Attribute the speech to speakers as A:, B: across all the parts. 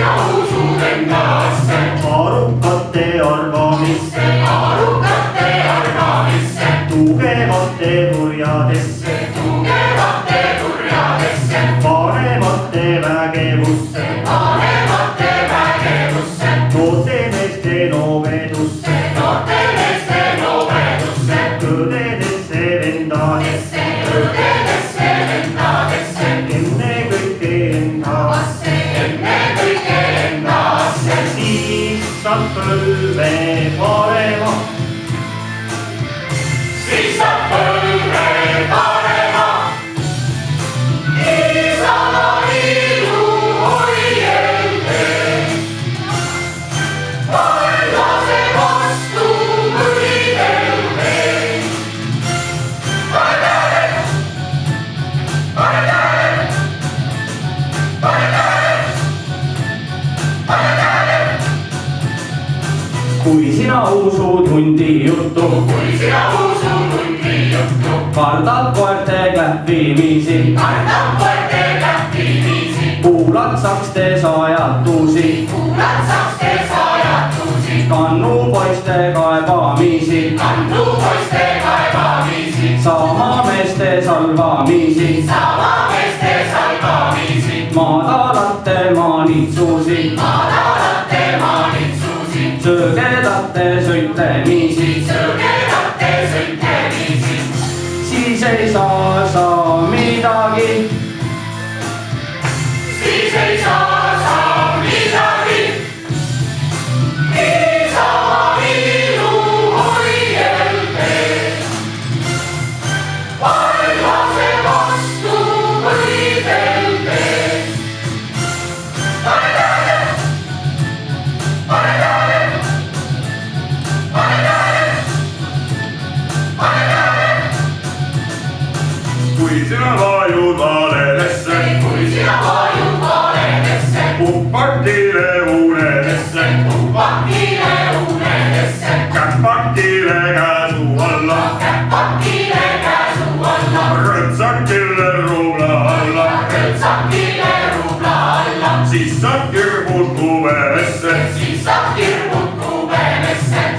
A: sina usud endasse,
B: arukate arvamisse, tugevate turjadesse, vanemate vägevusse, noorte meeste noomedusse, tõdedesse vendadesse, ennekõike endasse, siis saab põlve parema.
A: siis saab põlve parema. Isama ilu hoielde, vaenlase vastu võidelda. pane tähele, pane tähele, pane tähele, pane tähele.
B: kui sina usud hundi juttu, kardad koerte kähvimisi, kuulad sakste sajatusi, kannupoiste kaebamisi, samameeste salvamisi, madalate manitsusi, söögedate sõitlemisi, siis ei saa sa midagi.
A: siis ei saa sa midagi. Isama ilu hoielde, vaenlase vastu võidelda. pane tähele, pane tähele, pane tähele, pane tähele.
B: kui sina vajud valedesse, puhpakile unedesse, käpakile käsu alla, rõõmsakile rubla alla, siis saab kirgud kubenesse,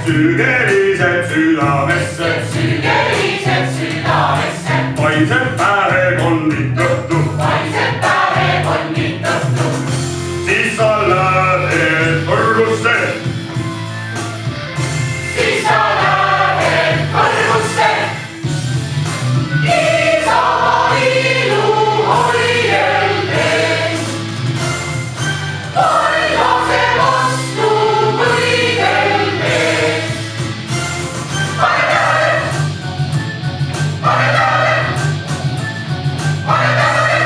B: süügelised südamesse, paiseb pähe konnitõhtu, siis sa lähed kõrgusse.
A: Isama ilu hoielde, vaenlase vastu võidelda. pane tähele, pane tähele, pane tähele,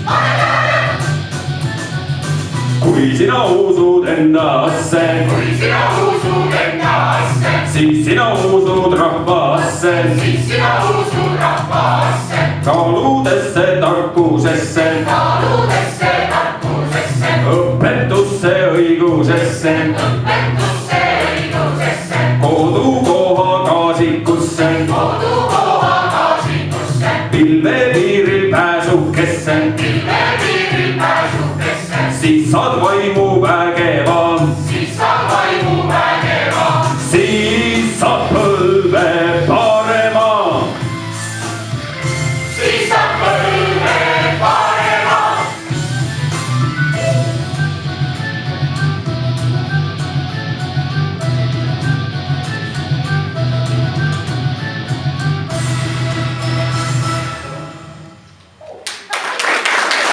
A: pane tähele.
B: kui sina usud endasse, siis sina usud rahvasse, kaaludesse tarkusesse, õpetusse õigusesse, kodukoha kaasikusse, pilvepiiril pääsukesse, siis saad vaimu